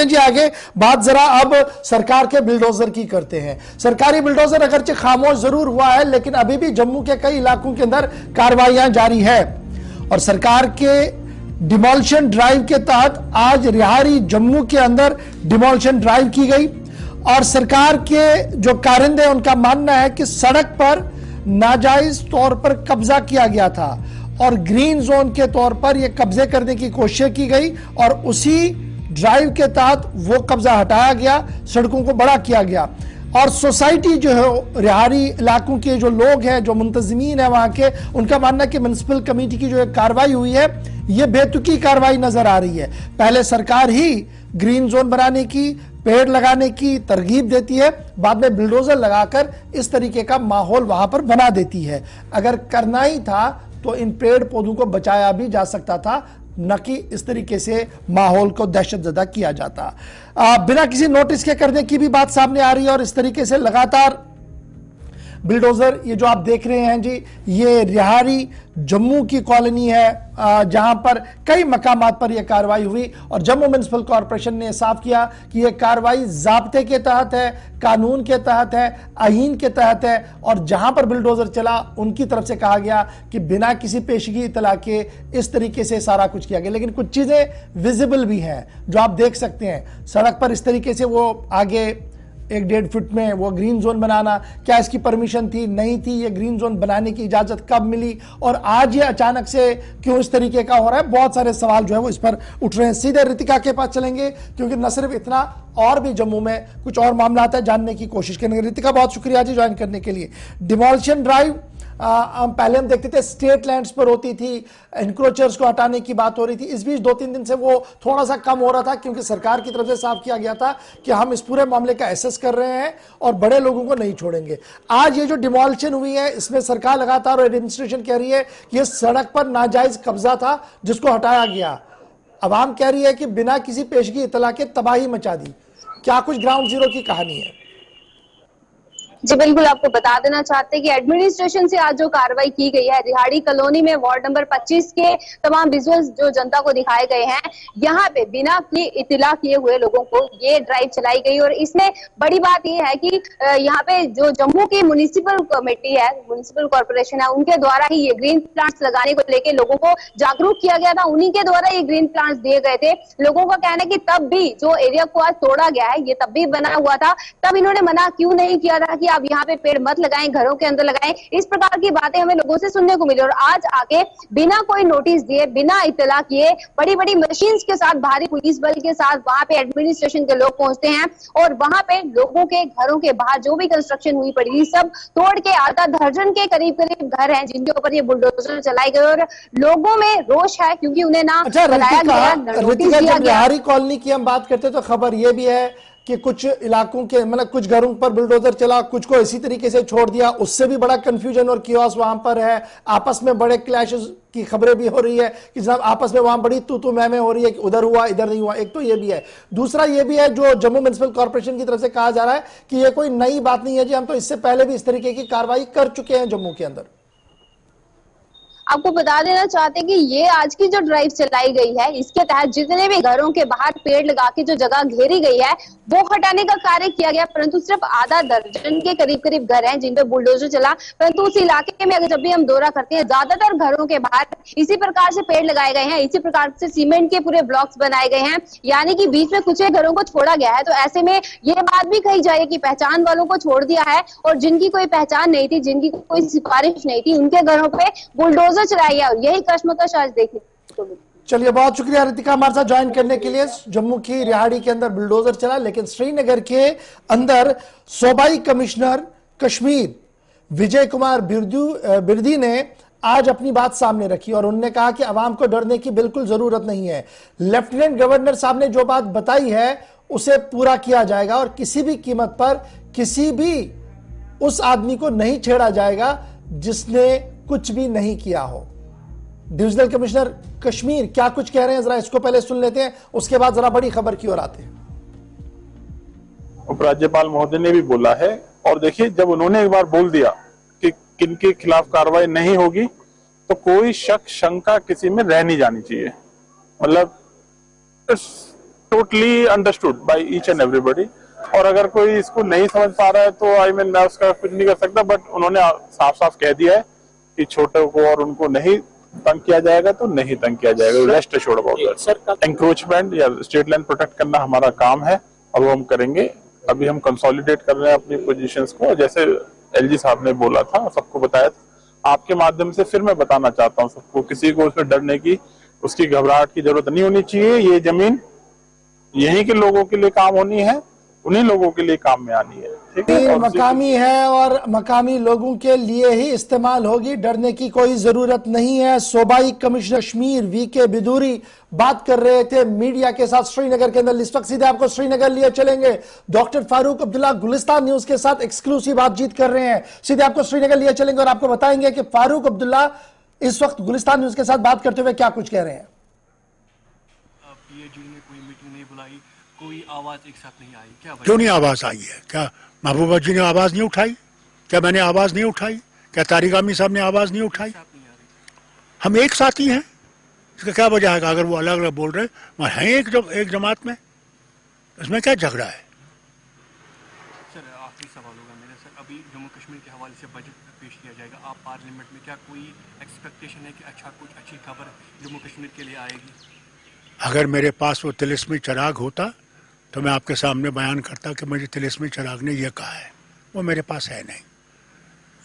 हैं जी आगे। बात जरा अब सरकार के बुलडोजर की करते हैं। सरकारी बुलडोजर अगरचे खामोश जरूर हुआ है, लेकिन अभी भी जम्मू के कई इलाकों के अंदर कार्रवाइयां जारी है। और सरकार के डिमोलिशन ड्राइव के तहत आज रिहाड़ी जम्मू के अंदर डिमोलिशन ड्राइव की गई। और सरकार के जो कारिंदे हैं उनका मानना है कि सड़क पर नाजायज तौर पर कब्जा किया गया था और ग्रीन जोन के तौर पर यह कब्जे करने की कोशिश की गई और उसी ड्राइव के तहत वो कब्जा हटाया गया, सड़कों को बड़ा किया गया। और सोसाइटी जो है रिहाड़ी इलाकों के जो लोग हैं, जो मुंतजमीन है वहां के, उनका मानना है कि म्युनिसिपल कमेटी की जो कार्रवाई हुई है ये बेतुकी कार्रवाई नजर आ रही है। पहले सरकार ही ग्रीन जोन बनाने की, पेड़ लगाने की तरगीब देती है, बाद में बुलडोजर लगाकर इस तरीके का माहौल वहां पर बना देती है। अगर करना ही था तो इन पेड़ पौधों को बचाया भी जा सकता था, न कि इस तरीके से माहौल को दहशतजदा किया जाता। बिना किसी नोटिस के करने की भी बात सामने आ रही है। और इस तरीके से लगातार बुलडोजर, ये जो आप देख रहे हैं जी, ये रिहाड़ी जम्मू की कॉलोनी है जहां पर कई मकामात पर यह कार्रवाई हुई। और जम्मू म्युनिसिपल कॉरपोरेशन ने साफ किया कि यह कार्रवाई जाब्ते के तहत है, कानून के तहत है, आईन के तहत है। और जहां पर बुलडोजर चला उनकी तरफ से कहा गया कि बिना किसी पेशगी इतला के इस तरीके से सारा कुछ किया गया। लेकिन कुछ चीजें विजिबल भी हैं जो आप देख सकते हैं। सड़क पर इस तरीके से वो आगे 1-1.5 फुट में वो ग्रीन जोन बनाना, क्या इसकी परमिशन थी, नहीं थी? ये ग्रीन जोन बनाने की इजाजत कब मिली और आज ये अचानक से क्यों इस तरीके का हो रहा है? बहुत सारे सवाल जो है वो इस पर उठ रहे हैं। सीधे रितिका के पास चलेंगे क्योंकि न सिर्फ इतना, और भी जम्मू में कुछ और मामला है, जानने की कोशिश करेंगे। रितिका, बहुत शुक्रिया जी ज्वाइन करने के लिए। डिमोलिशन ड्राइव पहले हम देखते थे स्टेट लैंड्स पर होती थी, एनक्रोचर्स को हटाने की बात हो रही थी। इस बीच 2-3 दिन से वो थोड़ा सा कम हो रहा था क्योंकि सरकार की तरफ से साफ किया गया था कि हम इस पूरे मामले का एसेस कर रहे हैं और बड़े लोगों को नहीं छोड़ेंगे। आज ये जो डिमोलिशन हुई है इसमें सरकार लगातार और एडमिनिस्ट्रेशन कह रही है कि ये सड़क पर नाजायज कब्जा था जिसको हटाया गया। अवाम कह रही है कि बिना किसी पेशगी इतला के तबाही मचा दी। क्या कुछ ग्राउंड जीरो की कहानी है? जी बिल्कुल, आपको बता देना चाहते हैं कि एडमिनिस्ट्रेशन से आज जो कार्रवाई की गई है, रिहाड़ी कॉलोनी में वार्ड नंबर 25 के तमाम विजुअल्स जो जनता को दिखाए गए हैं, यहाँ पे बिना इतिला किए हुए लोगों को ये ड्राइव चलाई गई। और इसमें बड़ी बात ये है कि यहाँ पे जो जम्मू की म्युनिसिपल कमेटी है, म्युनिसिपल कॉर्पोरेशन है, उनके द्वारा ही ये ग्रीन प्लांट्स लगाने को लेकर लोगों को जागरूक किया गया था। उन्हीं के द्वारा ये ग्रीन प्लांट्स दिए गए थे। लोगों का कहना है कि तब भी जो एरिया को आज तोड़ा गया है, ये तब भी बना हुआ था, तब इन्होंने मना क्यों नहीं किया था कि आप यहाँ पे पेड़ मत लगाएं, घरों के अंदर लगाएं। इस प्रकार की बातें हमें लोगों से सुनने को मिली। और आज आके बिना कोई नोटिस दिए, बिना इत्तला किए, बड़ी बड़ी मशीन्स के साथ, भारी पुलिस बल के साथ वहां पे एडमिनिस्ट्रेशन के लोग पहुंचते हैं और वहां पे लोगों के घरों के बाहर जो भी कंस्ट्रक्शन हुई पड़ी थी सब तोड़ के आधा दर्जन के करीब घर हैं जिनके ऊपर ये बुलडोजर चलाए गए। और लोगों में रोष है क्योंकि उन्हें ना बताया गया, नोटिस दिया गया। रिहाड़ी कॉलोनी की हम बात करते तो खबर ये भी है कि कुछ इलाकों के, मतलब कुछ घरों पर बुलडोजर चला, कुछ को इसी तरीके से छोड़ दिया। उससे भी बड़ा कंफ्यूजन और कियोस वहां पर है। आपस में बड़े क्लैशेस की खबरें भी हो रही है कि जनाब आपस में वहां बड़ी तू मैं हो रही है कि उधर हुआ इधर नहीं हुआ। एक तो ये भी है, दूसरा ये भी है जो जम्मू म्युनिसिपल कॉर्पोरेशन की तरफ से कहा जा रहा है कि ये कोई नई बात नहीं है जी, हम तो इससे पहले भी इस तरीके की कार्रवाई कर चुके हैं जम्मू के अंदर। आपको बता देना चाहते हैं कि ये आज की जो ड्राइव चलाई गई है, इसके तहत जितने भी घरों के बाहर पेड़ लगा के जो जगह घेरी गई है वो हटाने का कार्य किया गया। परंतु सिर्फ आधा दर्जन के करीब घर हैं जिन पे बुलडोजर चला। परंतु उस इलाके में अगर जब भी हम दौरा करते हैं, ज्यादातर घरों के बाहर इसी प्रकार से पेड़ लगाए गए हैं, इसी प्रकार से सीमेंट के पूरे ब्लॉक्स बनाए गए हैं, यानी कि बीच में कुछ घरों को छोड़ा गया है। तो ऐसे में ये बात भी कही जा रही है कि पहचान वालों को छोड़ दिया है और जिनकी कोई पहचान नहीं थी, जिनकी कोई सिफारिश नहीं थी, उनके घरों पे बुलडोजर चलाई है। और यही कश्मकश आज देखने को मिली। चलिए, बहुत शुक्रिया रितिका हमारे साथ ज्वाइन करने के लिए। जम्मू की रिहाड़ी के अंदर बुलडोजर चला, लेकिन श्रीनगर के अंदर सूबाई कमिश्नर कश्मीर विजय कुमार बिरदी ने आज अपनी बात सामने रखी और उन्होंने कहा कि आवाम को डरने की बिल्कुल जरूरत नहीं है। लेफ्टिनेंट गवर्नर साहब ने जो बात बताई है उसे पूरा किया जाएगा और किसी भी कीमत पर किसी भी उस आदमी को नहीं छेड़ा जाएगा जिसने कुछ भी नहीं किया हो। डिविजनल कमिश्नर कश्मीर क्या कुछ कह रहे हैं, जरा इसको पहले सुन लेते हैं, उसके बाद जरा बड़ी खबर की ओर आते हैं। उपराज्यपाल महोदय ने भी बोला है और देखिए, जब उन्होंने एक बार बोल दिया कि किनके खिलाफ कार्रवाई नहीं होगी तो कोई शक शंका किसी में रह नहीं जानी चाहिए। मतलब totally understood by each and everybody. और अगर कोई इसको नहीं समझ पा रहा है तो आई मीन मैं उसका कुछ नहीं कर सकता, बट उन्होंने साफ साफ कह दिया है कि छोटों को और उनको नहीं तंग किया जाएगा तो नहीं तंग किया जाएगा। Rest assured about that. Encroachment या स्टेट लाइन प्रोटेक्ट करना हमारा काम है और वो हम करेंगे। अभी हम कंसोलिडेट कर रहे हैं अपनी पोजीशंस को, जैसे एलजी साहब ने बोला था, सबको बताया था। आपके माध्यम से फिर मैं बताना चाहता हूँ सबको, किसी को उसमें डरने की, उसकी घबराहट की जरूरत नहीं होनी चाहिए। ये जमीन यहीं के लोगों के लिए काम होनी है, उन्हीं लोगों के लिए काम में आनी है, ठीक है। मकामी है और मकामी लोगों के लिए ही इस्तेमाल होगी, डरने की कोई जरूरत नहीं है। सूबाई कमिश्नर कश्मीर वीके बिदूरी बात कर रहे थे मीडिया के साथ श्रीनगर के अंदर। इस वक्त सीधे आपको श्रीनगर लिए चलेंगे। डॉक्टर फारूक अब्दुल्ला गुलिस्तान न्यूज के साथ एक्सक्लूसिव बातचीत कर रहे हैं। सीधे आपको श्रीनगर लिए चलेंगे और आपको बताएंगे कि फारूक अब्दुल्ला इस वक्त गुलिस्तान न्यूज के साथ बात करते हुए क्या कुछ कह रहे हैं। कोई आवाज एक साथ नहीं आई, क्या क्यों नहीं आवाज आई है? क्या महबूबा जी ने आवाज नहीं उठाई? क्या मैंने आवाज नहीं उठाई? क्या तारिक आमी साहब ने आवाज नहीं उठाई? हम एक साथ ही हैं, इसका क्या वजह है? अगर वो अलग अलग बोल रहे हैं एक जमात में, इसमें क्या झगड़ा है? सर आखिरी सवाल होगा मेरा सर, अभी जम्मू कश्मीर के हवाले से बजट पेश किया जाएगा, आप पार्लियामेंट में, क्या कोई एक्सपेक्टेशन है कि कुछ अच्छी खबर जम्मू कश्मीर के लिए आएगी? अगर मेरे पास वो तिलिस्मी चिराग होता तो मैं आपके सामने बयान करता कि मुझे तिलिस्मी चिराग ने ये कहा है। वो मेरे पास है नहीं।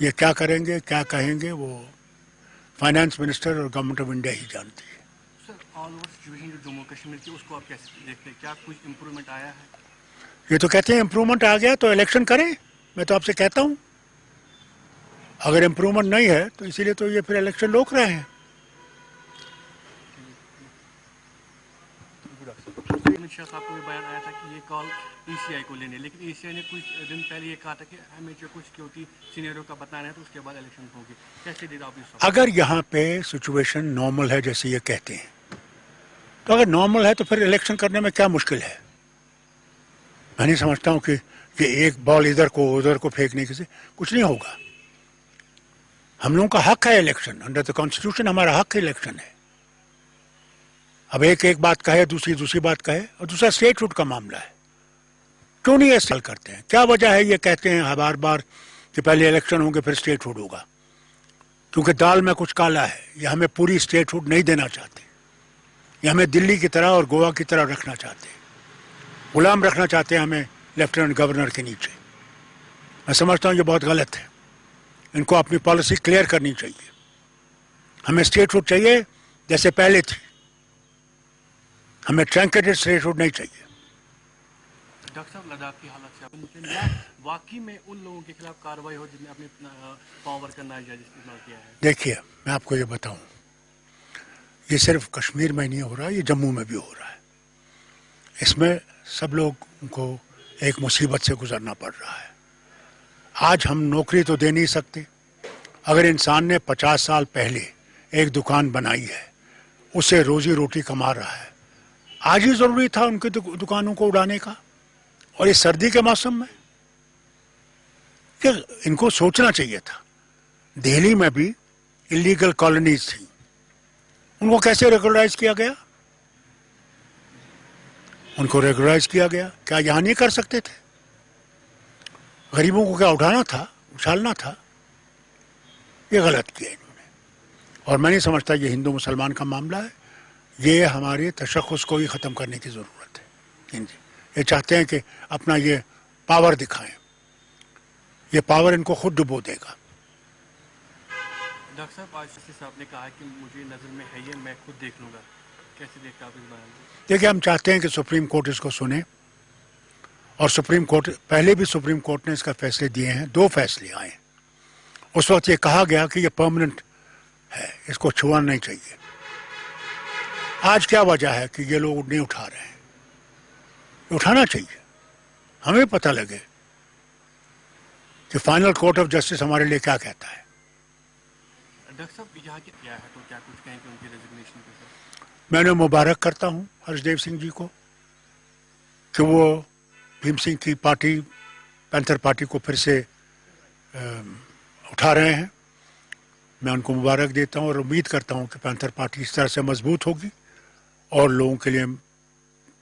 ये क्या करेंगे, क्या कहेंगे, वो फाइनेंस मिनिस्टर और गवर्नमेंट ऑफ इंडिया ही जानती है। सर ऑल ओवर सिचुएशन जो जम्मू कश्मीर की, उसको आप कैसे देखते हैं? क्या कुछ इम्प्रूवमेंट आया है? ये तो कहते हैं इम्प्रूवमेंट आ गया तो इलेक्शन करें। मैं तो आपसे कहता हूँ अगर इम्प्रूवमेंट नहीं है तो इसीलिए तो ये फिर इलेक्शन रोक रहे हैं। अमित शाह साहब को भी बयान आया था कि ये कॉल ईसीआई को लेने, लेकिन ईसीआई ने कुछ दिन पहले ये कहा था कि हमें जो कुछ सिक्योरिटी सीनियरों का बताना है तो उसके बाद इलेक्शन होगी। कैसे दे आप इस? अगर यहाँ पे सिचुएशन नॉर्मल है जैसे ये कहते हैं, तो अगर नॉर्मल है तो फिर इलेक्शन करने में क्या मुश्किल है? मैं नहीं समझता हूँ कि ये एक बॉल इधर को उधर को फेंकने से कुछ नहीं होगा। हम लोगों का हक है इलेक्शन, अंडर द कॉन्स्टिट्यूशन हमारा हक इलेक्शन है। अब एक बात कहे, दूसरी बात कहे, और दूसरा स्टेटहुड का मामला है। क्यों नहीं ऐसा करते हैं? क्या वजह है? ये कहते हैं बार बार कि पहले इलेक्शन होंगे फिर स्टेटहुड होगा, क्योंकि दाल में कुछ काला है। ये हमें पूरी स्टेटहुड नहीं देना चाहते, ये हमें दिल्ली की तरह और गोवा की तरह रखना चाहते हैं, गुलाम रखना चाहते हैं हमें लेफ्टिनेंट गवर्नर के नीचे। मैं समझता हूँ ये बहुत गलत है। इनको अपनी पॉलिसी क्लियर करनी चाहिए। हमें स्टेटहुड चाहिए जैसे पहले थी, हमें ट्रंकेटेड स्टेटहुड नहीं चाहिए। डॉक्टर साहब लद्दाख की हालत से वाकई में उन लोगों के खिलाफ कार्रवाई हो जिन्हें अपने पावर का नाजायज इस्तेमाल किया है? देखिए मैं आपको ये बताऊं, ये सिर्फ कश्मीर में नहीं हो रहा, ये जम्मू में भी हो रहा है। इसमें सब लोगों को एक मुसीबत से गुजरना पड़ रहा है। आज हम नौकरी तो दे नहीं सकते। अगर इंसान ने 50 साल पहले एक दुकान बनाई है, उससे रोजी रोटी कमा रहा है, आज ही जरूरी था उनकी दुकानों को उड़ाने का? और इस सर्दी के मौसम में क्या इनको सोचना चाहिए था। दिल्ली में भी इलीगल कॉलोनीज थी, उनको कैसे रेगुलराइज किया गया? उनको रेगुलराइज किया गया। क्या यहां नहीं कर सकते थे? गरीबों को क्या उठाना था, उछालना था? ये गलत किया इन्होंने। और मैं नहीं समझता ये हिंदू मुसलमान का मामला है। ये हमारे तशख़्ख़ुस को ही ख़त्म करने की ज़रूरत है। ये चाहते हैं कि अपना ये पावर दिखाएं। ये पावर इनको खुद डुबो देगा। डॉक्टर साहब आज साहब ने कहा कि मुझे नज़र में है ये, मैं खुद देख लूँगा। कैसे देखते आप इस बयान को? देखिए हम चाहते हैं कि सुप्रीम कोर्ट इसको सुने, और सुप्रीम कोर्ट पहले भी सुप्रीम कोर्ट ने इसका फैसले दिए हैं। 2 फैसले आए। उस वक्त ये कहा गया कि ये परमानेंट है, इसको छुआना नहीं चाहिए। आज क्या वजह है कि ये लोग नहीं उठा रहे हैं? उठाना चाहिए। हमें पता लगे कि फाइनल कोर्ट ऑफ जस्टिस हमारे लिए क्या कहता है। डॉक्टर साहब यहाँ क्या है तो क्या कुछ कहेंगे उनकी रेजिग्नेशन के साथ? मैंने मुबारक करता हूँ हर्षदेव सिंह जी को कि वो भीम सिंह की पार्टी पैंथर पार्टी को फिर से उठा रहे हैं। मैं उनको मुबारक देता हूँ और उम्मीद करता हूँ कि पैंथर पार्टी इस तरह से मजबूत होगी और लोगों के लिए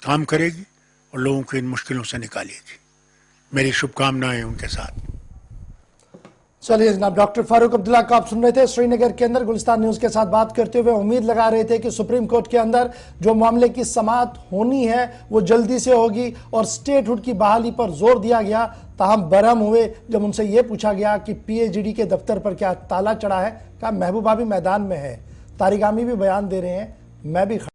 काम करेगी और लोगों को इन मुश्किलों से निकालेगी। मेरी शुभकामनाएं उनके साथ। चलिए जनाब, डॉक्टर फारूक अब्दुल्ला को आप सुन रहे थे श्रीनगर के अंदर गुलिस्तान न्यूज के साथ बात करते हुए उम्मीद लगा रहे थे कि सुप्रीम कोर्ट के अंदर जो मामले की समाअत होनी है वो जल्दी से होगी और स्टेटहुड की बहाली पर जोर दिया गया। ताहम बरहम हुए जब उनसे यह पूछा गया कि पीएचडी के दफ्तर पर क्या ताला चढ़ा है। कहा महबूबा भी मैदान में है, तारिगामी भी बयान दे रहे हैं, मैं भी